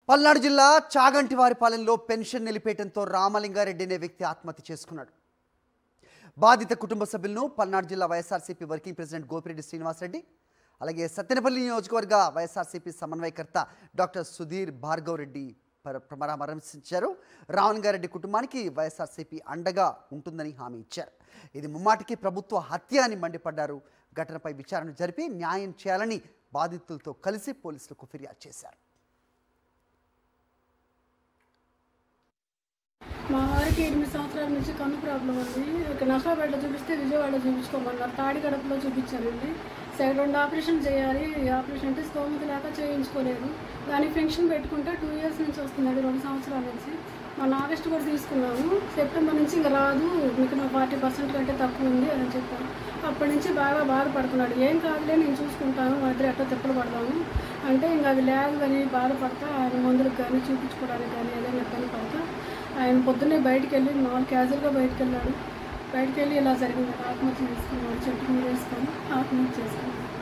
పల్నాడు జిల్లా చాగంటివారిపాలెంలో పెన్షన్ నిలిపేయడంతో రామలింగారెడ్డి అనే వ్యక్తి ఆత్మహత్య చేసుకున్నాడు. బాధిత కుటుంబ సభ్యులను పల్నాడు జిల్లా వైఎస్ఆర్సీపీ వర్కింగ్ ప్రెసిడెంట్ గోపిరెడ్డి శ్రీనివాసరెడ్డి, అలాగే సత్తెనపల్లి నియోజకవర్గ వైఎస్ఆర్సీపీ సమన్వయకర్త డాక్టర్ సుధీర్ భార్గవ్ రెడ్డి పరామర్శించారు. రామలింగారెడ్డి కుటుంబానికి వైఎస్ఆర్సీపీ అండగా ఉంటుందని హామీ ఇచ్చారు. ఇది ముమ్మాటికి ప్రభుత్వ హత్య అని మండిపడ్డారు. ఘటనపై విచారణ జరిపి న్యాయం చేయాలని బాధితులతో కలిసి పోలీసులకు ఫిర్యాదు చేశారు. మా వారికి 8 సంవత్సరాల నుంచి కన్ను ప్రాబ్లం ఉంది. ఇక్కడ నర్సాపేటలో చూపిస్తే విజయవాడలో చూపించుకోమన్నారు. తాడిగడపలో చూపించారండి. 2 ఆపరేషన్ చేయాలి. ఆపరేషన్ అంటే స్తోమత లేక చేయించుకోలేదు. దానికి పెన్షన్ పెట్టుకుంటే 2 ఇయర్స్ నుంచి వస్తుందండి, 2 సంవత్సరాల నుంచి. మన ఆగస్టు కూడా తీసుకున్నాము. సెప్టెంబర్ నుంచి ఇంకా రాదు, మీకు నా 40% కంటే తక్కువ ఉంది అని చెప్పారు. అప్పటి నుంచి బాగా బాధపడుతున్నాడు. ఏం కాదులే, నేను చూసుకుంటాను, మా ఇద్దరు ఎట్టో తిప్పలు పడతాము అంటే ఇంకా అవి లేదు కానీ బాధపడతా ఆయన మందులకు కానీ చూపించుకోవడానికి కానీ ఏదైనా ఇబ్బంది పడతా ఆయన పొద్దున్నే బయటికి వెళ్ళి క్యాజువల్గా బయటకు వెళ్ళాడు. బయటకు వెళ్ళి ఇలా జరిగింది. ఆత్మహత్య చేసుకున్నాడు. చెట్టు మీద వేసుకొని ఆత్మహత్య చేసుకున్నాడు.